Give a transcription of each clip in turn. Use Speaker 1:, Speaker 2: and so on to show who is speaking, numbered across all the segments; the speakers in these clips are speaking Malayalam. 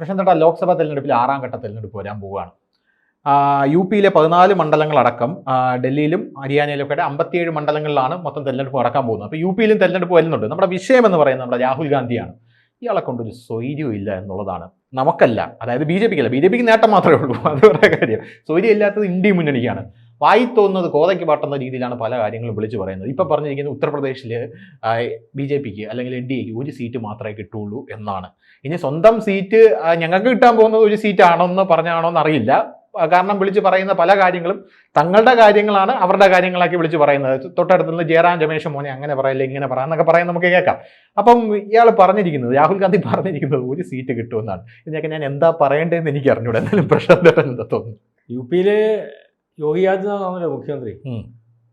Speaker 1: പ്രശ്നം ലോക്സഭാ തെരഞ്ഞെടുപ്പിൽ 6ാം ഘട്ട തെരഞ്ഞെടുപ്പ് വരാൻ പോവുകയാണ്. UP-യിലെ 14 മണ്ഡലങ്ങളടക്കം ഡൽഹിയിലും ഹരിയാനയിലും ഒക്കെ 57 മണ്ഡലങ്ങളിലാണ് മൊത്തം തെരഞ്ഞെടുപ്പ് നടക്കാൻ പോകുന്നത്. അപ്പോൾ UP-യിലും തെരഞ്ഞെടുപ്പ് വരുന്നുണ്ട്. നമ്മുടെ വിഷയം എന്ന് പറയുന്നത് നമ്മുടെ രാഹുൽ ഗാന്ധിയാണ്. ഇയാളെ കൊണ്ടൊരു സ്വൈര്യവും ഇല്ല എന്നുള്ളതാണ്. നമുക്കല്ല, അതായത് BJP-ക്കല്ല. BJP-ക്ക് നേട്ടം മാത്രമേ ഉള്ളൂ, അത് വേറെ കാര്യം. സ്വൈര്യം ഇല്ലാത്തത് ഇന്ത്യ മുന്നണിക്കാണ്. വായി തോന്നുന്നത് കോതയ്ക്ക് പാട്ടുന്ന രീതിയിലാണ് പല കാര്യങ്ങളും വിളിച്ചു പറയുന്നത്. ഇപ്പം പറഞ്ഞിരിക്കുന്നത് ഉത്തർപ്രദേശിൽ BJP-ക്ക് അല്ലെങ്കിൽ NDA-ക്ക് ഒരു സീറ്റ് മാത്രമേ കിട്ടുള്ളൂ എന്നാണ്. ഇനി സ്വന്തം സീറ്റ് ഞങ്ങൾക്ക് കിട്ടാൻ പോകുന്നത് ഒരു സീറ്റാണോന്ന് പറഞ്ഞാണോ എന്നറിയില്ല. കാരണം വിളിച്ച് പറയുന്ന പല കാര്യങ്ങളും തങ്ങളുടെ കാര്യങ്ങളാണ് അവരുടെ കാര്യങ്ങളാക്കി വിളിച്ച് പറയുന്നത്. തൊട്ടടുത്തുനിന്ന് ജയറാം രമേശ് മോനെ അങ്ങനെ പറയില്ല ഇങ്ങനെ പറയാം എന്നൊക്കെ പറയാൻ നമുക്ക് കേൾക്കാം. അപ്പം ഇയാൾ പറഞ്ഞിരിക്കുന്നത്, രാഹുൽ ഗാന്ധി പറഞ്ഞിരിക്കുന്നത് ഒരു സീറ്റ് കിട്ടുമെന്നാണ്. ഇതിനൊക്കെ ഞാൻ എന്താ പറയേണ്ടതെന്ന് എനിക്ക് അറിഞ്ഞൂടെ. എന്നാലും പ്രശ്നം എന്താ തോന്നുന്നു?
Speaker 2: UP-യിലെ യോഗി ആദിത്യനാഥാണല്ലോ മുഖ്യമന്ത്രി.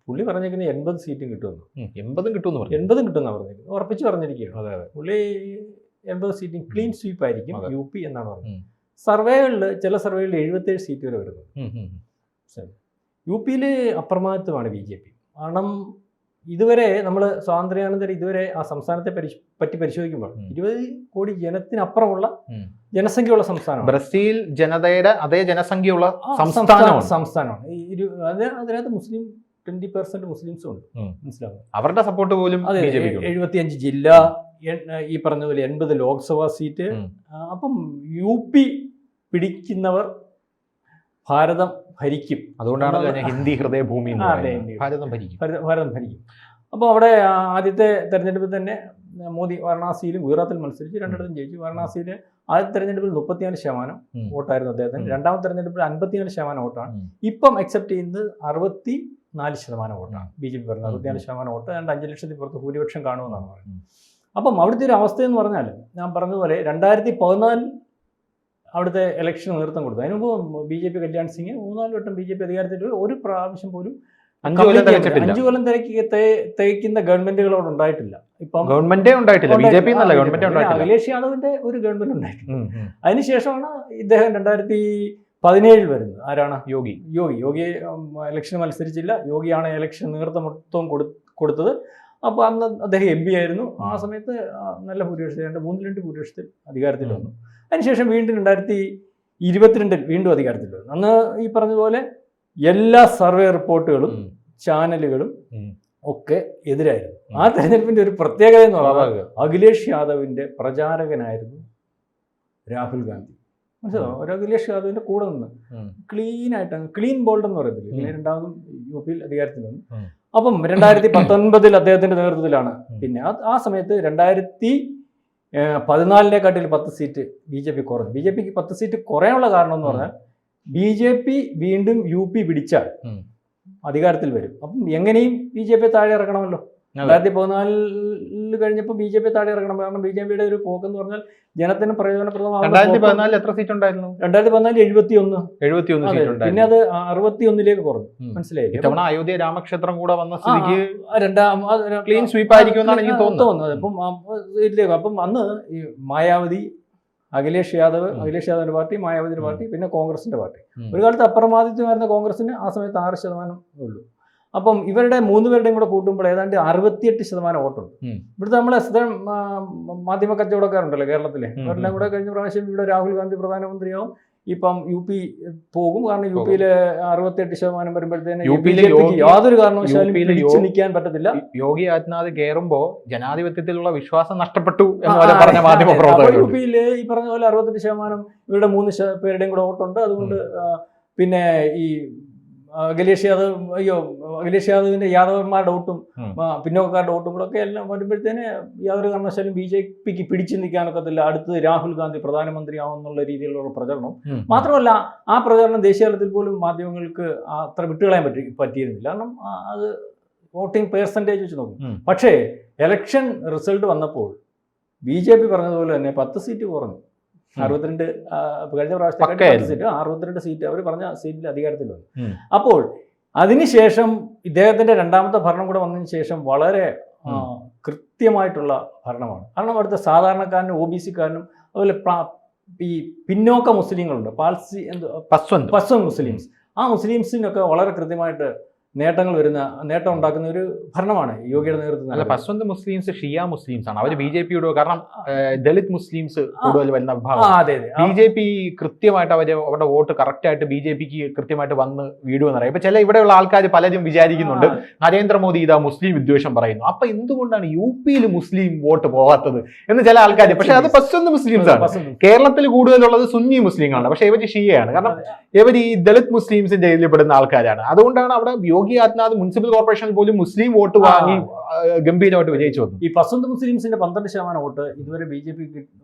Speaker 2: പുള്ളി പറഞ്ഞിരിക്കുന്നത് 80 സീറ്റും കിട്ടുമെന്ന്.
Speaker 1: 80 കിട്ടുമെന്ന് പറഞ്ഞു.
Speaker 2: 80 കിട്ടുമെന്നാണ് പറഞ്ഞിരിക്കുന്നത്, ഉറപ്പിച്ച് പറഞ്ഞിരിക്കുകയാണ്. അതെ അതെ, പുള്ളി 80 സീറ്റും ക്ലീൻ സ്വീപ്പ് ആയിരിക്കും UP എന്നാണ് പറഞ്ഞത്. സർവേകളിൽ ചില സർവേകളിൽ 77 സീറ്റ് വരെ വരുന്നത്. UP-യിൽ അപ്രമാദിത്വമാണ് BJP. കാരണം ഇതുവരെ നമ്മൾ സ്വാതന്ത്ര്യാനന്തരം ഇതുവരെ ആ സംസ്ഥാനത്തെ പറ്റി പരിശോധിക്കുമ്പോൾ 20 കോടി ജനത്തിനപ്പുറമുള്ള ജനസംഖ്യയുള്ള സംസ്ഥാനമാണ്.
Speaker 1: ബ്രസീൽ ജനതയുടെ അതേ ജനസംഖ്യയുള്ള
Speaker 2: സംസ്ഥാനമാണ്. അതിനകത്ത് മുസ്ലിം 20% മുസ്ലിംസും ഉണ്ട്. മനസ്സിലാവും.
Speaker 1: അവരുടെ സപ്പോർട്ട് പോലും
Speaker 2: 75 ജില്ല, ഈ പറഞ്ഞ പോലെ 80 ലോക്സഭാ സീറ്റ്. അപ്പം UP പിടിക്കുന്നവർ ഭാരതം ഭരിക്കും.
Speaker 1: അതുകൊണ്ടാണ് ഹിന്ദി ഹൃദയഭൂമി. ഭാരതം
Speaker 2: ഭരിക്കും. അപ്പോൾ അവിടെ ആദ്യത്തെ തെരഞ്ഞെടുപ്പിൽ തന്നെ മോദി വാരണാസിയിലും ഗുജറാത്തിൽ മത്സരിച്ച് 2ഇടത്തും ജയിച്ചു. വാരണാസിയിൽ ആദ്യത്തെ തെരഞ്ഞെടുപ്പിൽ 34% വോട്ടായിരുന്നു അദ്ദേഹത്തിന്. രണ്ടാമത്തെ തെരഞ്ഞെടുപ്പിൽ 54% വോട്ടാണ്. ഇപ്പം അക്സെപ്റ്റ് ചെയ്യുന്നത് 64% വോട്ടാണ്. BJP പറഞ്ഞത് 64% വോട്ട്. 5 ലക്ഷത്തിൽ പുറത്ത് ഭൂരിപക്ഷം കാണുമെന്നാണ് പറയുന്നത്. അപ്പം അവിടുത്തെ ഒരു അവസ്ഥയെന്ന് പറഞ്ഞാൽ ഞാൻ പറഞ്ഞതുപോലെ 2014 അവിടുത്തെ ഇലക്ഷൻ നേതൃത്വം കൊടുത്തു. അതിന് മുമ്പ് BJP കല്യാൺ സിംഗ് 3-4 വട്ടം BJP അധികാരത്തിൽ ഒരു പ്രാവശ്യം പോലും 5 കൊല്ലം തികയ്ക്കുന്ന ഗവൺമെന്റുകളോട് ഉണ്ടായിട്ടില്ല. ഇപ്പം
Speaker 1: ഗവൺമെന്റേ ഉണ്ടായിട്ടില്ല.
Speaker 2: അഖിലേഷ് യാദവിന്റെ ഒരു ഗവൺമെന്റ് ഉണ്ടായിട്ടില്ല. അതിനുശേഷമാണ് ഇദ്ദേഹം 2017 വരുന്നത്. ആരാണ്? യോഗി ഇലക്ഷൻ മത്സരിച്ചില്ല. യോഗിയാണ് ഇലക്ഷൻ നേതൃത്വം കൊടുത്തത്. അപ്പോൾ അന്ന് അദ്ദേഹം MP ആയിരുന്നു. ആ സമയത്ത് നല്ല ഭൂരിപക്ഷത്തിൽ 3-2 ഭൂരിപക്ഷത്തിൽ അധികാരത്തിൽ വന്നു. അതിനുശേഷം വീണ്ടും 2022 വീണ്ടും അധികാരത്തിൽ വന്നു. അന്ന് ഈ പറഞ്ഞതുപോലെ എല്ലാ സർവേ റിപ്പോർട്ടുകളും ചാനലുകളും ഒക്കെ എതിരായിരുന്നു. ആ തെരഞ്ഞെടുപ്പിന്റെ ഒരു പ്രത്യേകത എന്ന് പറഞ്ഞാൽ അഖിലേഷ് യാദവിന്റെ പ്രചാരകനായിരുന്നു രാഹുൽ ഗാന്ധി. മനസ്സിലാവും. ഒരു അഖിലേഷ് യാദവിന്റെ കൂടെ നിന്ന് ക്ലീൻ ബോൾഡ് എന്ന് പറയത്തില്ല, രണ്ടാമതും UP-യിൽ അധികാരത്തിൽ വന്നു. അപ്പം 2019 അദ്ദേഹത്തിന്റെ നേതൃത്വത്തിലാണ്. പിന്നെ ആ സമയത്ത് 2014 10 സീറ്റ് BJP കുറഞ്ഞു. BJP-ക്ക് 10 സീറ്റ് കുറയാനുള്ള കാരണം എന്ന് പറഞ്ഞാൽ BJP വീണ്ടും UP പിടിച്ചാൽ അധികാരത്തിൽ വരും. അപ്പം എങ്ങനെയും BJP താഴെ ഇറക്കണമല്ലോ. 2014 കഴിഞ്ഞപ്പോൾ BJP താഴെ ഇറക്കണം. കാരണം BJP-യുടെ ഒരു പോക്കെന്ന് പറഞ്ഞാൽ ജനത്തിന് പ്രയോജനപ്രദമാകും.
Speaker 1: 2014 എത്ര സീറ്റ് ഉണ്ടായിരുന്നു?
Speaker 2: 2014
Speaker 1: 71.
Speaker 2: പിന്നെ അത് 61 കുറഞ്ഞു. മനസ്സിലായി.
Speaker 1: ഇത്തവണ അയോധ്യ രാമക്ഷേത്രം കൂടെ വന്ന സ്ഥിതിക്ക് ക്ലീൻ സ്വീപ്പ് ആയിരിക്കും എന്നാണ് എനിക്ക് തോന്നുന്നത്.
Speaker 2: അപ്പം അന്ന് ഈ മായാവതി, അഖിലേഷ് യാദവിന്റെ പാർട്ടി, മായാവതിയുടെ പാർട്ടി, പിന്നെ കോൺഗ്രസിന്റെ പാർട്ടി. ഒരു കാലത്ത് അപ്രമാദിത്വമായിരുന്ന കോൺഗ്രസിന് ആ സമയത്ത് 6% ഉള്ളൂ. അപ്പം ഇവരുടെ 3 പേരുടെയും കൂടെ കൂട്ടുമ്പോൾ ഏതാണ്ട് 68% വോട്ടുണ്ട്. ഇവിടുത്തെ നമ്മളെ മാധ്യമ കച്ചവടക്കാരുണ്ടല്ലോ കേരളത്തിലെ, അവരെല്ലാം കൂടെ കഴിഞ്ഞ പ്രാവശ്യം ഇവിടെ രാഹുൽ ഗാന്ധി പ്രധാനമന്ത്രിയാവും. ഇപ്പം UP പോകും. കാരണം UP-യിലെ 68% വരുമ്പോഴത്തേന് യാതൊരു കാരണവശാലും പിടിച്ചു നിൽക്കാൻ പറ്റത്തില്ല.
Speaker 1: യോഗി ആദിത്യനാഥ് കയറുമ്പോ ജനാധിപത്യത്തിലുള്ള വിശ്വാസം നഷ്ടപ്പെട്ടു എന്ന് പറഞ്ഞ മാധ്യമ പ്രവർത്തകർ.
Speaker 2: UP-യിൽ ഈ പറഞ്ഞ പോലെ 68% ഇവരുടെ 3 പേരുടെയും കൂടെ വോട്ടുണ്ട്. അതുകൊണ്ട് പിന്നെ ഈ അഖിലേഷ് യാദവിന്റെ യാദവന്മാരുടെ വോട്ടും പിന്നോക്കക്കാരുടെ വോട്ടും കൂടെ ഒക്കെ എല്ലാം വരുമ്പോഴത്തേന് യാതൊരു കാരണവശാലും BJP-ക്ക് പിടിച്ചു നിൽക്കാനൊക്കത്തില്ല. അടുത്ത് രാഹുൽ ഗാന്ധി പ്രധാനമന്ത്രിയാവുന്നുള്ള രീതിയിലുള്ള പ്രചരണം. മാത്രമല്ല ആ പ്രചരണം ദേശീയ തലത്തിൽ പോലും മാധ്യമങ്ങൾക്ക് അത്ര വിട്ടുകളയാൻ പറ്റിയിരുന്നില്ല. കാരണം അത് വോട്ടിംഗ് പെർസെൻറ്റേജ് വെച്ച് നോക്കും. പക്ഷേ ഇലക്ഷൻ റിസൾട്ട് വന്നപ്പോൾ BJP പറഞ്ഞതുപോലെ തന്നെ 10 സീറ്റ് കുറഞ്ഞു. 62 കഴിഞ്ഞ പ്രാവശ്യത്തെ 62 സീറ്റ് അവർ പറഞ്ഞ സീറ്റിൽ അധികാരത്തിൽ വന്നു. അപ്പോൾ അതിനുശേഷം ഇദ്ദേഹത്തിന്റെ രണ്ടാമത്തെ ഭരണം കൂടെ വന്നതിന് ശേഷം വളരെ കൃത്യമായിട്ടുള്ള ഭരണമാണ്. കാരണം അവിടുത്തെ സാധാരണക്കാരനും OBC-ക്കാരനും അതുപോലെ ഈ പിന്നോക്ക മുസ്ലിങ്ങളുണ്ട്, പസ്വൻ മുസ്ലിംസ്, ആ മുസ്ലിംസിനൊക്കെ വളരെ കൃത്യമായിട്ട് നേട്ടം ഉണ്ടാക്കുന്ന ഒരു ഭരണമാണ് യോഗിയുടെ നേതൃത്വത്തിൽ.
Speaker 1: അല്ല, പസ്വന്ത് മുസ്ലിംസ് ഷിയ മുസ്ലിംസ് ആണ്. അവർ BJP-യോട്, കാരണം ദളിത് മുസ്ലിംസ് കൂടുതൽ വരുന്ന വിഭാഗം. BJP കൃത്യമായിട്ട് അവരുടെ വോട്ട് കറക്റ്റ് ആയിട്ട് BJP-ക്ക് കൃത്യമായിട്ട് വന്ന് വീടുമെന്ന് അറിയാം. ഇപ്പൊ ചില ഇവിടെയുള്ള ആൾക്കാർ പലരും വിചാരിക്കുന്നുണ്ട് നരേന്ദ്രമോദി ഇതാ മുസ്ലിം വിദ്വേഷം പറയുന്നു, അപ്പൊ എന്തുകൊണ്ടാണ് UP-യിൽ മുസ്ലിം വോട്ട് പോവാത്തത് എന്ന് ചില ആൾക്കാർ. പക്ഷെ അത് പസ്വന്ത് മുസ്ലിംസ് ആണ്. കേരളത്തിൽ കൂടുതലുള്ളത് സുന്നി മുസ്ലിങ്ങളാണ്, പക്ഷെ ഇവർ ഷിയയാണ്. കാരണം ഇവർ ഈ ദളിത് മുസ്ലിംസിന്റെ ഇതിൽ പെടുന്ന ആൾക്കാരാണ്. അതുകൊണ്ടാണ് അവിടെ യോഗി ആദിത്യനാഥ് മുനിസിപ്പൽ കോർപ്പറേഷൻ പോലും മുസ്ലിം വോട്ട് വാങ്ങി ഗംഭീരമായിട്ട് വിജയിച്ചു വന്നു.
Speaker 2: ഈ പസ്വന്ത് മുസ്ലിംസിന്റെ 12% വോട്ട് ഇതുവരെ BJP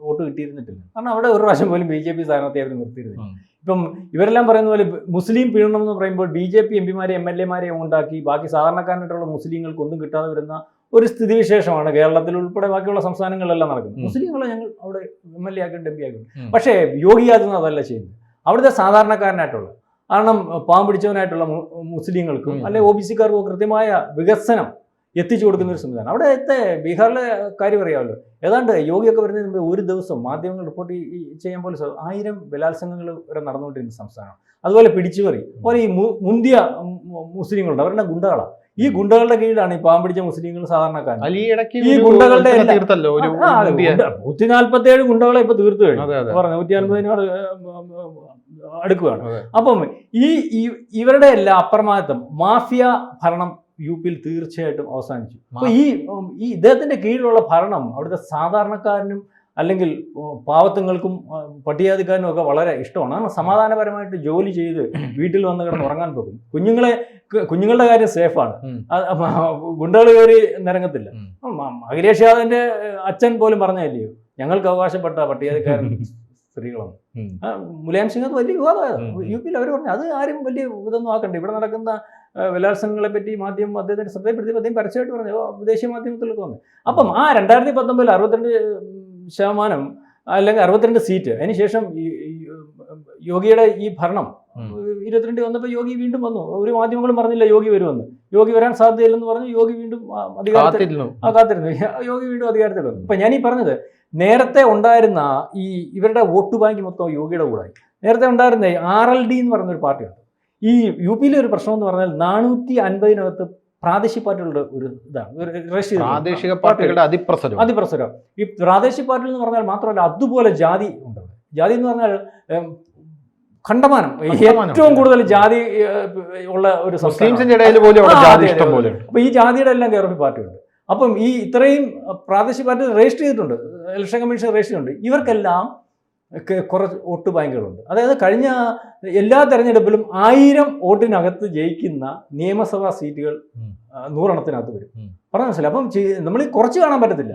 Speaker 2: വോട്ട് കിട്ടിയിരുന്നിട്ടില്ല. കാരണം അവിടെ ഒരു പ്രാവശ്യം പോലും BJP സ്ഥാനാർത്ഥി അവർ നിർത്തിയിരുന്നില്ല. ഇപ്പം ഇവരെല്ലാം പറയുന്ന പോലെ മുസ്ലിം പീഡനം എന്ന് പറയുമ്പോൾ BJP MPമാരെ MLA-മാരെ ഉണ്ടാക്കി ബാക്കി സാധാരണക്കാരനായിട്ടുള്ള മുസ്ലിങ്ങൾക്ക് ഒന്നും കിട്ടാതെ വരുന്ന ഒരു സ്ഥിതിവിശേഷമാണ് കേരളത്തിൽ ഉൾപ്പെടെ ബാക്കിയുള്ള സംസ്ഥാനങ്ങളിലെല്ലാം നടക്കുന്നത്. മുസ്ലിങ്ങളെ ഞങ്ങൾ അവിടെ MLA ആക്കിയിട്ട് MP ആക്കിയിട്ടുണ്ട്. പക്ഷേ യോഗി ആദിത്യനാഥ് അതല്ല ചെയ്യുന്നത്. അവിടുത്തെ സാധാരണക്കാരനായിട്ടുള്ള, കാരണം പാവം പിടിച്ചവനായിട്ടുള്ള മുസ്ലിങ്ങൾക്കും അല്ലെ OBC-ക്കാർക്കും കൃത്യമായ വികസനം എത്തിച്ചു കൊടുക്കുന്ന ഒരു സംവിധാനം. അവിടുത്തെ ബീഹാറിലെ കാര്യം അറിയാമല്ലോ. ഏതാണ്ട് യോഗിയൊക്കെ വരുന്നതിന് മുമ്പ് ഒരു ദിവസം മാധ്യമങ്ങൾ റിപ്പോർട്ട് ചെയ്യാൻ പോലെ 1000 ബലാത്സംഗങ്ങൾ വരെ നടന്നുകൊണ്ടിരുന്ന സംസ്ഥാനമാണ്. അതുപോലെ പിടിച്ചുപറി, അതുപോലെ ഈ മുന്തിയ മുസ്ലിങ്ങളുണ്ട്, അവരുടെ ഗുണ്ടകളാണ്. ഈ ഗുണ്ടകളുടെ കീഴിലാണ് ഈ പാവം പിടിച്ച മുസ്ലിങ്ങൾ സാധാരണക്കാരൻ. ഈ ഗുണ്ടകളുടെ 147 ഗുണ്ടകളെ ഇപ്പൊ തീർത്തു കഴിഞ്ഞു. പറഞ്ഞു 150 അടുക്കുകയാണ്. അപ്പം ഇവരുടെ എല്ലാ അപ്രമാദിത്വം, മാഫിയ ഭരണം UP-യിൽ തീർച്ചയായിട്ടും അവസാനിച്ചു. അപ്പൊ ഈ ഇദ്ദേഹത്തിന്റെ കീഴിലുള്ള ഭരണം അവിടുത്തെ സാധാരണക്കാരനും അല്ലെങ്കിൽ പാവത്തുങ്ങൾക്കും പട്ടികജാതിക്കാരനും ഒക്കെ വളരെ ഇഷ്ടമാണ്. കാരണം സമാധാനപരമായിട്ട് ജോലി ചെയ്ത് വീട്ടിൽ വന്ന് കിടന്ന് ഉറങ്ങാൻ പോകും. കുഞ്ഞുങ്ങളുടെ കാര്യം സേഫാണ്. ഗുണ്ടകൾ കയറി നിരങ്ങത്തില്ല. അഖിലേഷ് യാദവിന്റെ അച്ഛൻ പോലും പറഞ്ഞല്ലയോ, ഞങ്ങൾക്ക് അവകാശപ്പെട്ട പട്ടികജാതിക്കാരൻ സ്ത്രീകളാണ്. മുലായം സിംഗ് അത് വലിയ വിവാദമായിരുന്നു UP-യിൽ. അവർ പറഞ്ഞു അത് ആരും വലിയ ഇതൊന്നും ആക്കണ്ട, ഇവിടെ നടക്കുന്ന ബലാത്സംഗങ്ങളെ പറ്റി മാധ്യമം അദ്ദേഹത്തിന് ശ്രദ്ധപ്പെടുത്തി അദ്ദേഹം പരസ്യമായിട്ട് പറഞ്ഞു, ദേശീയ മാധ്യമത്തിലൊക്കെ വന്നു. അപ്പം ആ 2019 62% അല്ലെങ്കിൽ 62 സീറ്റ്, അതിനുശേഷം യോഗിയുടെ ഈ ഭരണം 22 വന്നപ്പോൾ യോഗി വീണ്ടും വന്നു. ഒരു മാധ്യമങ്ങളും പറഞ്ഞില്ല യോഗി വരുമെന്ന്. യോഗി വരാൻ സാധ്യതയില്ലെന്ന് പറഞ്ഞു. യോഗി വീണ്ടും കാത്തിരുന്നു. യോഗി വീണ്ടും അധികാരത്തിൽ വന്നു. ഇപ്പം ഞാനീ പറഞ്ഞത്, നേരത്തെ ഉണ്ടായിരുന്ന ഇവരുടെ വോട്ട് ബാങ്ക് മൊത്തം യോഗിയുടെ കൂടായി. നേരത്തെ ഉണ്ടായിരുന്ന RLD എന്ന് പറയുന്നൊരു പാർട്ടിയുണ്ട്. ഈ UP-യിലെ ഒരു പ്രശ്നം എന്ന് പറഞ്ഞാൽ 450-നകത്ത് പ്രാദേശിക പാർട്ടികളുടെ ഒരു ഇതാണ്,
Speaker 1: പ്രാദേശിക പാർട്ടികളുടെ
Speaker 2: അതിപ്രസരം. ഈ പ്രാദേശിക പാർട്ടികൾ എന്ന് പറഞ്ഞാൽ മാത്രമല്ല, അതുപോലെ ജാതി ഉണ്ട്. ജാതി എന്ന് പറഞ്ഞാൽ കണ്ടമാനം, ഏറ്റവും കൂടുതൽ ജാതി ഉള്ള ഒരു
Speaker 1: മുസ്ലിംസിന്റെ ഇടയിൽ പോലും ജാതി ഇഷ്ടം പോലെ.
Speaker 2: അപ്പൊ ഈ ജാതിയുടെ എല്ലാം കേരളത്തിൽ പാർട്ടിയുണ്ട്. അപ്പം ഈ ഇത്രയും പ്രാദേശിക പാർട്ടി രജിസ്റ്റർ ചെയ്തിട്ടുണ്ട്, ഇലക്ഷൻ കമ്മീഷൻ രജിസ്റ്റർ ചെയ്തിട്ടുണ്ട്. ഇവർക്കെല്ലാം കുറച്ച് വോട്ട് ബാങ്കുകളുണ്ട്. അതായത് കഴിഞ്ഞ എല്ലാ തെരഞ്ഞെടുപ്പിലും 1000 വോട്ടിനകത്ത് ജയിക്കുന്ന നിയമസഭാ സീറ്റുകൾ 100 എണ്ണത്തിനകത്ത് വരും. പറഞ്ഞ മനസ്സിലായി. അപ്പം നമ്മൾ കുറച്ച് കാണാൻ പറ്റത്തില്ല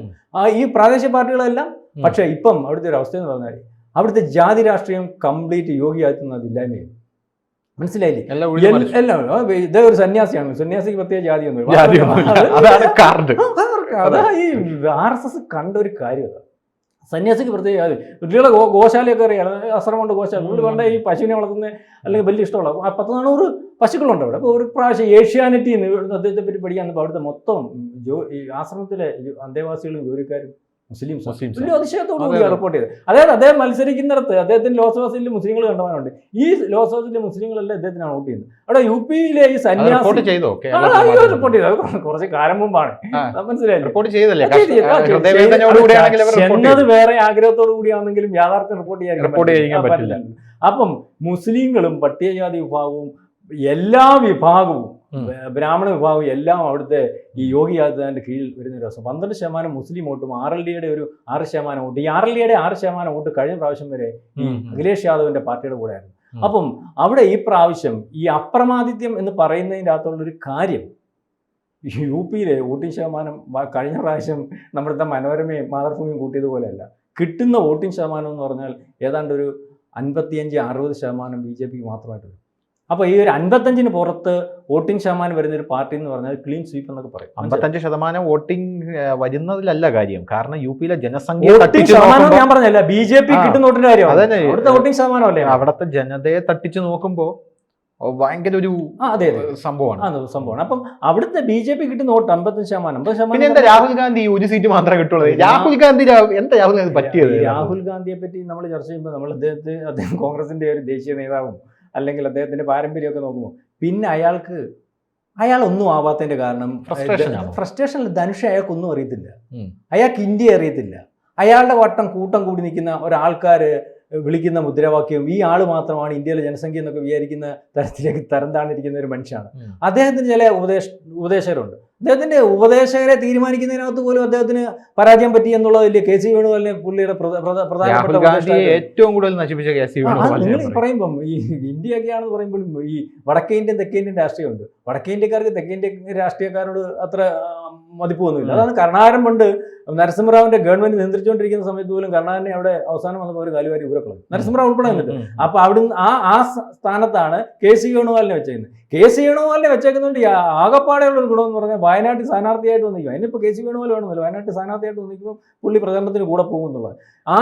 Speaker 2: ഈ പ്രാദേശിക പാർട്ടികളെല്ലാം. പക്ഷേ ഇപ്പം അവിടുത്തെ ഒരു അവസ്ഥ എന്ന് പറഞ്ഞാൽ അവിടുത്തെ ജാതി രാഷ്ട്രീയം കംപ്ലീറ്റ് യോഗി ആദിത്യനാഥ് ഇല്ലായ്മയായി. മനസ്സിലായില്ലേ? എല്ലാം ഇതേ ഒരു സന്യാസിയാണ്. സന്യാസിക്ക് പ്രത്യേക ജാതിയൊന്നും അതാ ഈ RSS കണ്ട ഒരു കാര്യം. സന്യാസിക്ക് പ്രത്യേക ജാതി. കുട്ടികളെ ഗോശാലയൊക്കെ അറിയാം, അശ്രമമുണ്ട്, ഗോശാല. നമ്മൾ പണ്ട് ഈ പശുവിനെ വളർത്തുന്ന അല്ലെങ്കിൽ വലിയ ഇഷ്ടമുള്ള 10-400 പശുക്കളുണ്ട് അവിടെ. അപ്പോൾ ഒരു പ്രാവശ്യം ഏഷ്യാനെറ്റിൽ നിന്ന് അദ്ദേഹത്തെ പറ്റി പഠിക്കാൻ വന്നപ്പോൾ അവിടുത്തെ മൊത്തം ഈ ആശ്രമത്തിലെ അന്തേവാസികളും ജോലിക്കാരും മുസ്ലിംസ് വലിയ അതിശയത്തോടു കൂടി റിപ്പോർട്ട് ചെയ്തത്. അതായത് അദ്ദേഹം മത്സരിക്കുന്നിടത്ത് അദ്ദേഹത്തിന് ലോക്സഭാ സീറ്റിൽ മുസ്ലിങ്ങൾ കണ്ടവാനുണ്ട്. ഈ ലോക്സഭാ സീറ്റിലെ മുസ്ലിങ്ങളെല്ലാം അദ്ദേഹത്തിനാണ് വോട്ട് ചെയ്യുന്നത്. അവിടെ UP-യിലെ ഈ സന്യാസി റിപ്പോർട്ട് ചെയ്തത് കുറച്ച് കാലം മുമ്പാണ്. മനസ്സിലായില്ലേ? എന്നത് വേറെ ആഗ്രഹത്തോടു കൂടിയാണെങ്കിലും യാഥാർത്ഥ്യം റിപ്പോർട്ട് ചെയ്യാൻ പറ്റില്ല. അപ്പം മുസ്ലിങ്ങളും പട്ടികജാതി വിഭാഗവും എല്ലാ വിഭാഗവും ബ്രാഹ്മണ വിഭാഗവും എല്ലാം അവിടുത്തെ ഈ യോഗി ആദിത്യനാഥിന്റെ കീഴിൽ വരുന്ന ഒരു ദിവസം. 12% മുസ്ലിം വോട്ടും RLD-യുടെ ഒരു 6% വോട്ട്. ഈ RLD-യുടെ 6% വോട്ട് കഴിഞ്ഞ പ്രാവശ്യം വരെ ഈ അഖിലേഷ് യാദവിന്റെ പാർട്ടിയുടെ കൂടെ ആയിരുന്നു. അപ്പം അവിടെ ഈ പ്രാവശ്യം ഈ അപ്രമാദിത്യം എന്ന് പറയുന്നതിൻ്റെ അകത്തുള്ളൊരു കാര്യം, UP-യിലെ വോട്ടിംഗ് ശതമാനം കഴിഞ്ഞ പ്രാവശ്യം നമ്മുടെ മനോരമയും മാതൃഭൂമിയും കൂട്ടിയതുപോലെയല്ല. കിട്ടുന്ന വോട്ടിംഗ് ശതമാനം എന്ന് പറഞ്ഞാൽ ഏതാണ്ട് ഒരു 55-60% BJP-ക്ക് മാത്രമായിട്ട് വരും. അപ്പോൾ ഈ ഒരു 55-ന് പുറത്ത് വോട്ടിംഗ് ശതമാനം വരുന്ന ഒരു പാർട്ടി എന്ന് പറഞ്ഞാൽ ക്ലീൻ സ്വീപ്പ് എന്നൊക്കെ പറയും.
Speaker 1: 55% വോട്ടിംഗ് വരുന്നതിലല്ല കാര്യം. കാരണം UP-യിലെ ജനസംഖ്യ
Speaker 2: ഞാൻ പറഞ്ഞല്ല, BJP കിട്ടുന്ന വോട്ടിന്റെ കാര്യം. അവിടുത്തെ വോട്ടിംഗ് ശതമാനമല്ലേ,
Speaker 1: അവിടുത്തെ ജനതയെ തട്ടിച്ചു നോക്കുമ്പോൾ ഭയങ്കര ഒരു
Speaker 2: സംഭവമാണ്. അപ്പം അവിടുത്തെ BJP കിട്ടുന്ന വോട്ട് 55%.
Speaker 1: പിന്നെ എന്താ രാഹുൽ ഗാന്ധി ഒരു സീറ്റ് മാത്രമേ കിട്ടുള്ളൂ? രാഹുൽ ഗാന്ധി എന്താ രാഹുൽ ഗാന്ധി പറ്റിയത്?
Speaker 2: രാഹുൽ ഗാന്ധിയെ പറ്റി നമ്മൾ ചർച്ച ചെയ്യുമ്പോൾ നമ്മൾ അദ്ദേഹം കോൺഗ്രസിന്റെ ഒരു ദേശീയ നേതാവും അല്ലെങ്കിൽ അദ്ദേഹത്തിന്റെ പാരമ്പര്യമൊക്കെ നോക്കുമ്പോൾ പിന്നെ അയാൾ ഒന്നും ആവാത്തതിന്റെ കാരണം ഫ്രസ്ട്രേഷനിൽ ധനുഷ് അയാൾക്കൊന്നും അറിയത്തില്ല. അയാൾക്ക് ഇന്ത്യ അറിയത്തില്ല. അയാളുടെ കൂട്ടം കൂടി നിൽക്കുന്ന ഒരാൾക്കാര് വിളിക്കുന്ന മുദ്രാവാക്യം ഈ ആള് മാത്രമാണ് ഇന്ത്യയിലെ ജനസംഖ്യ എന്നൊക്കെ വിചാരിക്കുന്ന തരത്തിലേക്ക് തരം താണിരിക്കുന്ന ഒരു മനുഷ്യനാണ്. അദ്ദേഹത്തിന് ചില ഉപദേശകരുണ്ട്. അദ്ദേഹത്തിന്റെ ഉപദേശകരെ തീരുമാനിക്കുന്നതിനകത്ത് പോലും അദ്ദേഹത്തിന് പരാജയം പറ്റി എന്നുള്ളതില്ലേ കെ സി വേണുഗോപാലിനെ പുള്ളിയുടെ പ്രധാനപ്പെട്ട
Speaker 1: ഏറ്റവും കൂടുതൽ നശിപ്പിച്ച കെ സി വേണുഗോപാൽ.
Speaker 2: നിങ്ങൾ പറയുമ്പം ഈ ഇന്ത്യയൊക്കെയാണെന്ന് പറയുമ്പോഴും ഈ വടക്കേ ഇന്ത്യൻ തെക്കേ ഇന്ത്യൻ രാഷ്ട്രീയമുണ്ട്. വടക്കേ ഇന്ത്യക്കാർക്ക് തെക്കേ ഇന്ത്യൻ രാഷ്ട്രീയക്കാരോട് അത്ര മതിപ്പൊന്നുമില്ല. അതാണ് കരുണാകരൻ പണ്ട് നരസിംഹറാവിന്റെ ഗവൺമെന്റ് നിയന്ത്രിച്ചുകൊണ്ടിരിക്കുന്ന സമയത്ത് പോലും കരുണാകരനെ അവിടെ അവസാനം വന്നപ്പോൾ ഒരു കാലുവാരി ഉരക്കളഞ്ഞു. നരസിംഹറാവ് ഉൾപ്പെടെ നിന്നിട്ട്. അപ്പൊ അവിടുന്ന് ആ സ്ഥാനത്താണ് കെ സി വേണുഗോപാലിനെ വെച്ചേക്കുന്നത്. കെ സി വേണുഗോപാലിനെ വെച്ചേക്കുന്നുണ്ട് ആകപ്പാടെയുള്ള ഒരു ഗുണമെന്ന് പറഞ്ഞാൽ വയനാട്ടിൽ സ്ഥാനാർത്ഥിയായിട്ട് വന്നിരിക്കും. അതിനിപ്പോൾ കെ സി വേണുഗോപാൽ വേണമെന്നില്ല, വയനാട്ടിൽ സ്ഥാനാർത്ഥിയായിട്ട് വന്നിരിക്കുമ്പോൾ പുള്ളി പ്രചരണത്തിന് കൂടെ പോകുമെന്നുള്ളത്. ആ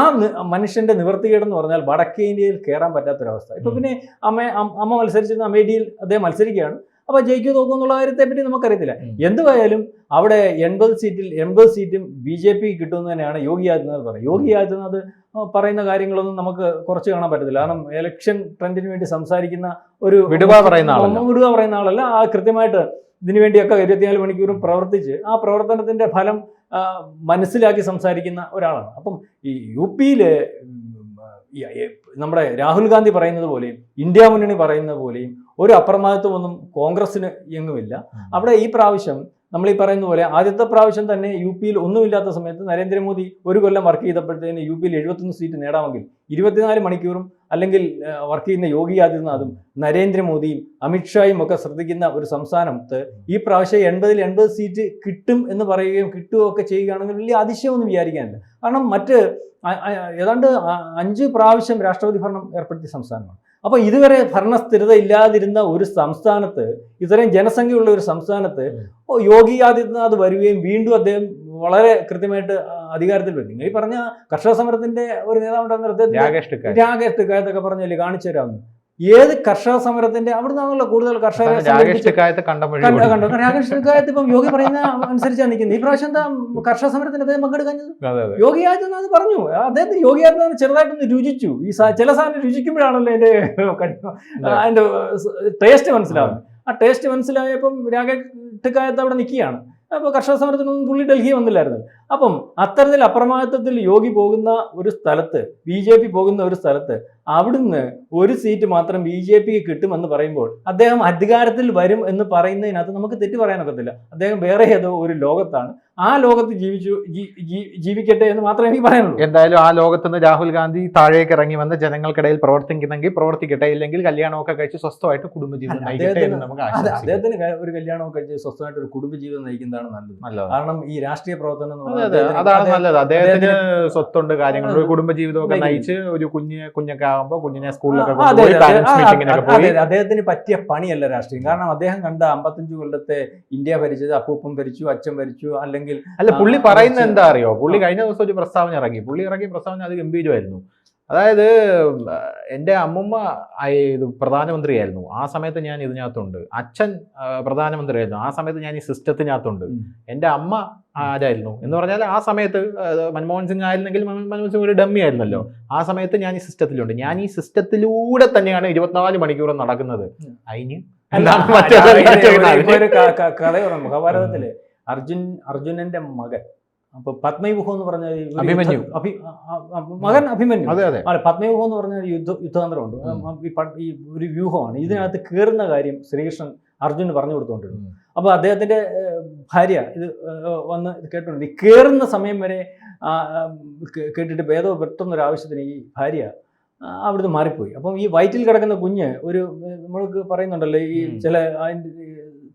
Speaker 2: മനുഷ്യന്റെ നിവൃത്തികേടെന്ന് പറഞ്ഞാൽ വടക്കേ ഇന്ത്യയിൽ കയറാൻ പറ്റാത്തൊരവസ്ഥ. ഇപ്പൊ പിന്നെ അമ്മ മത്സരിച്ചിരുന്ന അമേഠിയിൽ അദ്ദേഹം മത്സരിക്കുകയാണ്. അപ്പൊ ജയിക്കോ തോക്കും എന്നുള്ള കാര്യത്തെ പറ്റി നമുക്കറിയത്തില്ല. എന്തുവായാലും അവിടെ 80 സീറ്റും BJP കിട്ടുമെന്ന് തന്നെയാണ് യോഗി ആദിത്യനാഥ് പറയുന്നത്. യോഗി ആദിത്യനാഥ് പറയുന്ന കാര്യങ്ങളൊന്നും നമുക്ക് കുറച്ച് കാണാൻ പറ്റത്തില്ല. കാരണം ഇലക്ഷൻ ട്രെൻഡിന് വേണ്ടി സംസാരിക്കുന്ന ഒരു വിടുക പറയുന്ന ആളല്ല. ആ കൃത്യമായിട്ട് ഇതിനു വേണ്ടിയൊക്കെ 24 മണിക്കൂറും പ്രവർത്തിച്ച് ആ പ്രവർത്തനത്തിന്റെ ഫലം മനസ്സിലാക്കി സംസാരിക്കുന്ന ഒരാളാണ്. അപ്പം ഈ UP-യിൽ നമ്മുടെ രാഹുൽ ഗാന്ധി പറയുന്നത് പോലെയും ഇന്ത്യ മുന്നണി പറയുന്നത് പോലെയും ഒരു അപ്രമാദിത്വമൊന്നും കോൺഗ്രസിന് എങ്ങുമില്ല. അവിടെ ഈ പ്രാവശ്യം നമ്മൾ ഈ പറയുന്ന പോലെ ആദ്യത്തെ പ്രാവശ്യം തന്നെ UP-യിൽ ഒന്നുമില്ലാത്ത സമയത്ത് നരേന്ദ്രമോദി ഒരു കൊല്ലം വർക്ക് ചെയ്തപ്പോഴത്തേന് UP-യിൽ 71 സീറ്റ് നേടാമെങ്കിൽ 24 മണിക്കൂറും അല്ലെങ്കിൽ വർക്ക് ചെയ്യുന്ന യോഗി ആദിത്യനാഥും നരേന്ദ്രമോദിയും അമിത്ഷായും ഒക്കെ ശ്രദ്ധിക്കുന്ന ഒരു സംസ്ഥാനത്ത് ഈ പ്രാവശ്യം 80 സീറ്റ് കിട്ടും എന്ന് പറയുകയും കിട്ടുകയൊക്കെ ചെയ്യുകയാണെങ്കിൽ വലിയ അതിശയമൊന്നും വിചാരിക്കാനില്ല. കാരണം മറ്റ് ഏതാണ്ട് 5 പ്രാവശ്യം രാഷ്ട്രപതി ഭരണം ഏർപ്പെടുത്തിയ സംസ്ഥാനമാണ്. അപ്പോൾ ഇതുവരെ ഭരണസ്ഥിരത ഇല്ലാതിരുന്ന ഒരു സംസ്ഥാനത്ത്, ഇത്രയും ജനസംഖ്യയുള്ള ഒരു സംസ്ഥാനത്ത് യോഗി ആദിത്യനാഥ് വരികയും വീണ്ടും അദ്ദേഹം വളരെ കൃത്യമായിട്ട് അധികാരത്തിൽ വരും. നിങ്ങൾ ഈ പറഞ്ഞ കർഷക സമരത്തിന്റെ ഒരു നേതാവുണ്ടായിരുന്ന രാകേഷ് ടിക്കായത്തൊക്കെ പറഞ്ഞല്ലേ കാണിച്ചു തരാമെന്ന്. ഏത് കർഷക സമരത്തിന്റെ അവിടെ നിന്നാണല്ലോ കൂടുതൽ കർഷകരെ രാകേഷ് ടിക്കായത്ത് ഇപ്പം യോഗി പറയുന്ന അനുസരിച്ചാണ് നിൽക്കുന്നത്. ഈ പ്രാവശ്യം എന്താ കർഷക സമരത്തിന് അദ്ദേഹം പങ്കെടുക്കുന്നത്? യോഗി ആദിത്യനാഥ് പറഞ്ഞു. അദ്ദേഹത്തിന് യോഗി ആദിത്യനാഥ് ചെറുതായിട്ടൊന്ന് രുചിച്ചു. ഈ ചില സാധനം രുചിക്കുമ്പോഴാണല്ലോ അതിന്റെ ടേസ്റ്റ് മനസ്സിലാവുന്നത്. ആ ടേസ്റ്റ് മനസ്സിലായപ്പം രാകേഷ് ടിക്കായത്ത് അവിടെ നിൽക്കുകയാണ്. അപ്പോൾ കർഷക സമരത്തിനൊന്നും പുള്ളി ഡൽഹി വന്നില്ലായിരുന്നു. അപ്പം അത്തരത്തിൽ അപ്രമാദിത്വത്തിൽ യോഗി പോകുന്ന ഒരു സ്ഥലത്ത്, BJP പോകുന്ന ഒരു സ്ഥലത്ത് അവിടുന്ന് ഒരു സീറ്റ് മാത്രം BJPക്ക് കിട്ടുമെന്ന് പറയുമ്പോൾ അദ്ദേഹം അധികാരത്തിൽ വരും എന്ന് പറയുന്നതിനകത്ത് നമുക്ക് തെറ്റ് പറയാനൊക്കത്തില്ല. അദ്ദേഹം വേറെ ഏതോ ഒരു ലോകത്താണ്. ആ ലോകത്ത് ജീവിക്കട്ടെ എന്ന് മാത്രമേ എനിക്ക് പറയാനുള്ളൂ.
Speaker 1: എന്തായാലും ആ ലോകത്തുനിന്ന് രാഹുൽ ഗാന്ധി താഴേക്ക് ഇറങ്ങി വന്ന് ജനങ്ങൾക്കിടയിൽ പ്രവർത്തിക്കുന്നെങ്കിൽ പ്രവർത്തിക്കട്ടെ, ഇല്ലെങ്കിൽ കല്യാണമൊക്കെ കഴിച്ച് സ്വസ്ഥമായിട്ട് കുടുംബജീവിതം നയിക്കട്ടെ എന്ന് നമുക്ക് ആശംസിക്കാം.
Speaker 2: അദ്ദേഹത്തിന് ഒരു കല്യാണമൊക്കെ കഴിച്ച് സ്വസ്ഥമായിട്ട് ഒരു കുടുംബജീവിതം നയിക്കുന്നതാണ് നല്ലത്. കാരണം ഈ രാഷ്ട്രീയ പ്രവർത്തനം
Speaker 1: അതാണ് നല്ലത്. അദ്ദേഹത്തിന് സ്വത്തുണ്ട്, കാര്യങ്ങൾ, ഒരു കുടുംബജീവിതമൊക്കെ നയിച്ച് ഒരു കുഞ്ഞൊക്കെ ആകുമ്പോൾ കുഞ്ഞിനെ സ്കൂളിലൊക്കെ പോയി.
Speaker 2: അദ്ദേഹത്തിന് പറ്റിയ പണിയല്ല രാഷ്ട്രീയം. കാരണം അദ്ദേഹം കണ്ട 55 കൊല്ലത്തെ ഇന്ത്യ ഭരിച്ചത് അപ്പൂപ്പൻ ഭരിച്ചു, അച്ഛൻ ഭരിച്ചു, അല്ലെങ്കിൽ
Speaker 1: അല്ല പുള്ളി പറയുന്നത് എന്താ അറിയോ? പുള്ളി കഴിഞ്ഞ ദിവസം ഒരു പ്രസ്താവന ഇറങ്ങിയ പ്രസ്താവന അത് ഗംഭീരമായിരുന്നു. അതായത് എൻ്റെ അമ്മുമ്മ ഇത് പ്രധാനമന്ത്രിയായിരുന്നു, ആ സമയത്ത് ഞാൻ ഇതിനകത്തുണ്ട്. അച്ഛൻ പ്രധാനമന്ത്രിയായിരുന്നു, ആ സമയത്ത് ഞാൻ ഈ സിസ്റ്റത്തിനകത്തുണ്ട്. എൻ്റെ അമ്മ ആരായിരുന്നു എന്ന് പറഞ്ഞാൽ ആ സമയത്ത് മൻമോഹൻ സിംഗ് ആയിരുന്നെങ്കിൽ മൻമോഹൻ സിംഗ് ഒരു ഡമ്മി ആയിരുന്നല്ലോ. ആ സമയത്ത് ഞാൻ ഈ സിസ്റ്റത്തിലുണ്ട്. ഞാൻ ഈ സിസ്റ്റത്തിലൂടെ തന്നെയാണ് 24 മണിക്കൂർ നടക്കുന്നത്. അതിന്
Speaker 2: മഹാഭാരതത്തില് അർജുനന്റെ മകൻ അപ്പൊ പത്മവ്യൂഹം എന്ന് പറഞ്ഞ മകൻ അഭിമന്യു, പത്മവ്യൂഹം എന്ന് പറഞ്ഞ യുദ്ധതന്ത്രമുണ്ട്. ഈ ഒരു വ്യൂഹമാണ്. ഇതിനകത്ത് കയറുന്ന കാര്യം ശ്രീകൃഷ്ണൻ അർജുന് പറഞ്ഞു കൊടുത്തുകൊണ്ടിരുന്നു. അപ്പൊ അദ്ദേഹത്തിന്റെ ഭാര്യ ഇത് വന്ന് കേട്ടോണ്ട് ഈ കയറുന്ന സമയം വരെ കേട്ടിട്ട് ഏതോ പെട്ടെന്നൊരു ആവശ്യത്തിന് ഈ ഭാര്യ അവിടുന്ന് മാറിപ്പോയി. അപ്പം ഈ വയറ്റിൽ കിടക്കുന്ന കുഞ്ഞ് ഒരു നമ്മൾക്ക് പറയുന്നുണ്ടല്ലോ, ഈ ചില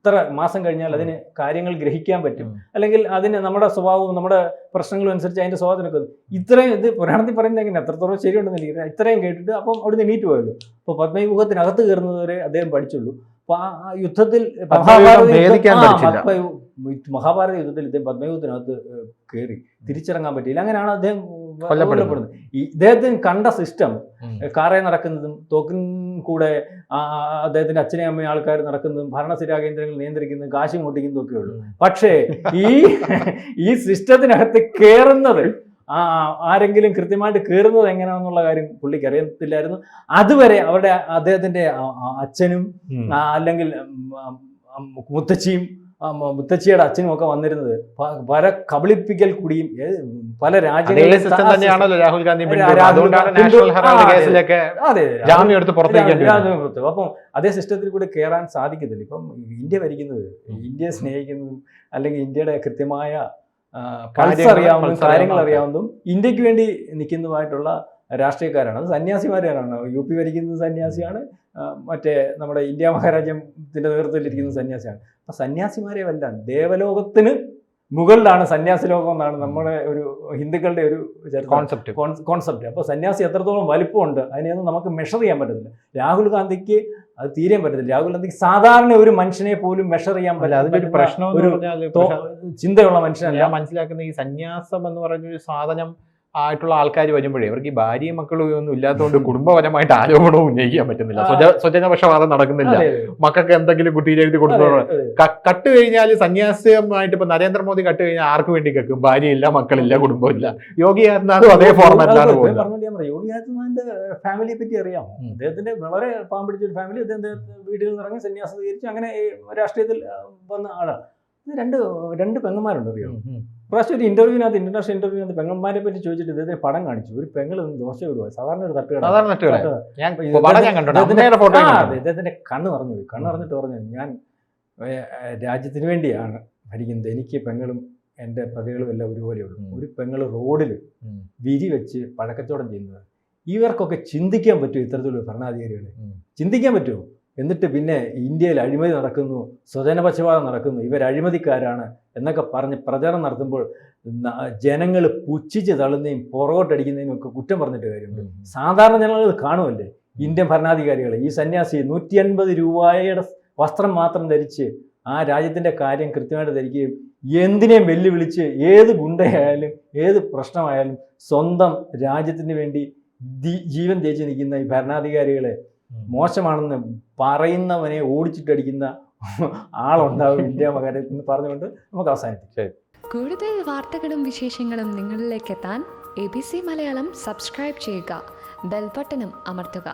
Speaker 2: ഇത്ര മാസം കഴിഞ്ഞാൽ അതിന് കാര്യങ്ങൾ ഗ്രഹിക്കാൻ പറ്റും, അല്ലെങ്കിൽ അതിന് നമ്മുടെ സ്വഭാവവും നമ്മുടെ പ്രശ്നങ്ങളും അനുസരിച്ച് അതിന്റെ സ്വഭാവത്തിനൊക്കെ ഇത്രയും ഇത് പുരാണത്തിൽ പറയുന്നത് എങ്ങനെ എത്രത്തോളം ശരിയുണ്ടെന്നില്ല. ഇത്രയും കേട്ടിട്ട് അപ്പം അവിടുന്ന് എണീറ്റ് പോയല്ലോ. അപ്പോൾ പത്മവ്യൂഹത്തിനകത്ത് കയറുന്നത് വരെ അദ്ദേഹം പഠിച്ചുള്ളൂ. അപ്പൊ ആ യുദ്ധത്തിൽ മഹാഭാരത യുദ്ധത്തിൽ ഇദ്ദേഹം പത്മവ്യൂഹത്തിനകത്ത് കയറി തിരിച്ചിറങ്ങാൻ പറ്റിയില്ല. അങ്ങനെയാണ് അദ്ദേഹം കൊല്ലപ്പെടുന്നത്. ഇദ്ദേഹത്തിന് കണ്ട സിസ്റ്റം കാറേ നടക്കുന്നതും തോക്കിൻ കൂടെ അദ്ദേഹത്തിന്റെ അച്ഛനെയും അമ്മയും ആൾക്കാർ നടക്കുന്നതും ഭരണസ്ഥിരാ കേന്ദ്രങ്ങൾ നിയന്ത്രിക്കുന്നതും കാശ് മോട്ടിക്കുന്നതും ഒക്കെ ഉള്ളൂ. പക്ഷേ ഈ സിസ്റ്റത്തിനകത്ത് കയറുന്നത് ആരെങ്കിലും കൃത്യമായിട്ട് കയറുന്നത് എങ്ങനെയാണെന്നുള്ള കാര്യം പുള്ളിക്ക് അറിയത്തില്ലായിരുന്നു. അതുവരെ അദ്ദേഹത്തിന്റെ അച്ഛനും അല്ലെങ്കിൽ മുത്തച്ഛിയുടെ അച്ഛനും ഒക്കെ വന്നിരുന്നത് പല കബളിപ്പിക്കൽ കൂടിയും പല
Speaker 1: അതേ
Speaker 2: രാജ്യങ്ങളിലും
Speaker 1: സിസ്റ്റം തന്നെയാണല്ലോ രാഹുൽ ഗാന്ധി
Speaker 2: അപ്പം അതേ സിസ്റ്റത്തിൽ കൂടെ കയറാൻ സാധിക്കത്തില്ല. ഇപ്പം ഇന്ത്യ ഭരിക്കുന്നത്, ഇന്ത്യയെ സ്നേഹിക്കുന്നതും അല്ലെങ്കിൽ ഇന്ത്യയുടെ കൃത്യമായ പൾസ് അറിയാവുന്നതും കാര്യങ്ങൾ അറിയാവുന്നതും ഇന്ത്യക്ക് വേണ്ടി നിൽക്കുന്നതുമായിട്ടുള്ള രാഷ്ട്രീയക്കാരാണ്. അത് സന്യാസിമാരാണ്. UP ഭരിക്കുന്നത് സന്യാസിയാണ്, മറ്റേ നമ്മുടെ ഇന്ത്യ മഹാരാജ്യത്തിന്റെ നേതൃത്വത്തിലിരിക്കുന്ന സന്യാസിയാണ്. അപ്പൊ സന്യാസിമാരെ വല്ല ദേവലോകത്തിന് മുകളിലാണ് സന്യാസി ലോകം എന്നാണ് നമ്മുടെ ഒരു ഹിന്ദുക്കളുടെ ഒരു കോൺസെപ്റ്റ്. അപ്പൊ സന്യാസി എത്രത്തോളം വലിപ്പമുണ്ട് അതിനെയൊന്നും നമുക്ക് മെഷർ ചെയ്യാൻ പറ്റത്തില്ല. രാഹുൽ ഗാന്ധിക്ക് അത് തീരാൻ പറ്റത്തില്ല. രാഹുൽ ഗാന്ധിക്ക് സാധാരണ ഒരു മനുഷ്യനെ പോലും മെഷർ ചെയ്യാൻ പറ്റില്ല, ഒരു ചിന്തയുള്ള മനുഷ്യനല്ല.
Speaker 1: മനസ്സിലാക്കുന്ന ഈ സന്യാസം എന്ന് പറഞ്ഞൊരു സാധനം ആയിട്ടുള്ള ആൾക്കാർ വരുമ്പോഴേ അവർക്ക് ഈ ഭാര്യയും മക്കളും ഒന്നും ഇല്ലാത്തതുകൊണ്ട് കുടുംബപരമായിട്ട് ആരോപണവും ഉന്നയിക്കാൻ പറ്റുന്നില്ല. സ്വജനപക്ഷപാതം നടക്കുന്നില്ല. മക്കൾക്ക് എന്തെങ്കിലും കുട്ടി എഴുതി കൊടുക്കുന്നത് കട്ട് കഴിഞ്ഞാൽ സന്യാസിയുമായിട്ട് ഇപ്പൊ നരേന്ദ്രമോദി കട്ട് കഴിഞ്ഞാൽ ആർക്ക് വേണ്ടി കേൾക്കും? ഭാര്യയില്ല, മക്കളില്ല, കുടുംബമില്ല. യോഗി ആദിത്യനാഥും അതേ ഫോർമാറ്റിലാണ് പോകുന്നത്.
Speaker 2: യോഗി ആദിത്യനാഥിന്റെ ഫാമിലിയെ പറ്റി അറിയാം. അദ്ദേഹത്തിന്റെ വളരെ പാവം പിടിച്ച ഒരു ഫാമിലി. അദ്ദേഹത്തിന്റെ വീട്ടിൽ നിന്ന് ഇറങ്ങി സന്യാസം സ്വീകരിച്ച് അങ്ങനെ രാഷ്ട്രീയത്തിൽ വന്ന ആളാണ്. രണ്ട് പെങ്ങന്മാരുണ്ട്. അറിയാം, പ്രാവശ്യം ഒരു ഇന്റർനാഷണൽ ഇന്റർവ്യൂവിനകത്ത് പെങ്ങന്മാരെ പറ്റി ചോദിച്ചിട്ട് ഇദ്ദേഹത്തിന് പടം കാണിച്ചു. ഒരു പെങ്ങൾ ദോശ വിടുക, സാധാരണ ഒരു തട്ടുകട. ഇദ്ദേഹത്തിന്റെ കണ്ണ് നിറഞ്ഞു പോയി. കണ്ണ് നിറഞ്ഞിട്ട് പറഞ്ഞു, ഞാൻ രാജ്യത്തിന് വേണ്ടിയാണ് ഭരിക്കുന്നത്, എനിക്ക് പെങ്ങളും എൻ്റെ പ്രജകളും എല്ലാം ഒരുപോലെയുള്ളൂ. ഒരു പെങ്ങൾ റോഡിൽ വിരി വെച്ച് പഴക്കച്ചവടം ചെയ്യുന്നത്, ഇവർക്കൊക്കെ ചിന്തിക്കാൻ പറ്റുമോ? ഇത്തരത്തിലുള്ള ഭരണാധികാരികളെ ചിന്തിക്കാൻ പറ്റുമോ? എന്നിട്ട് പിന്നെ ഇന്ത്യയിൽ അഴിമതി നടക്കുന്നു, സ്വജനപക്ഷപാതം നടക്കുന്നു, ഇവർ അഴിമതിക്കാരാണ് എന്നൊക്കെ പറഞ്ഞ് പ്രചാരണം നടത്തുമ്പോൾ ജനങ്ങൾ പുച്ഛിച്ച് തള്ളുന്നതും പുറകോട്ടടിക്കുന്നതിനും ഒക്കെ കുറ്റം പറഞ്ഞിട്ട് കാര്യമുണ്ട്. സാധാരണ ജനങ്ങൾ കാണുമല്ലേ ഇന്ത്യൻ ഭരണാധികാരികളെ? ഈ സന്യാസി 150 രൂപയുടെ വസ്ത്രം മാത്രം ധരിച്ച് ആ രാജ്യത്തിൻ്റെ കാര്യം കൃത്യമായിട്ട് ധരിക്കുകയും എന്തിനേയും വെല്ലുവിളിച്ച് ഏത് ഗുണ്ടയായാലും ഏത് പ്രശ്നമായാലും സ്വന്തം രാജ്യത്തിന് വേണ്ടി ജീവൻ തേച്ച് നിൽക്കുന്ന ഈ ഭരണാധികാരികളെ മോശമാണെന്ന് പറയുന്നവനെ ഓടിച്ചിട്ടടിക്കുന്ന ആളുണ്ടാവും ഇന്ത്യ മഹാരാജ്യത്തിൽ എന്ന് പറഞ്ഞുകൊണ്ട് നമുക്ക് അവസാനിപ്പിക്കാം.
Speaker 3: കൂടുതൽ വാർത്തകളും വിശേഷങ്ങളും നിങ്ങളിലേക്ക് എത്താൻ ABC മലയാളം സബ്സ്ക്രൈബ് ചെയ്യുക, ബെൽ ബട്ടണും അമർത്തുക.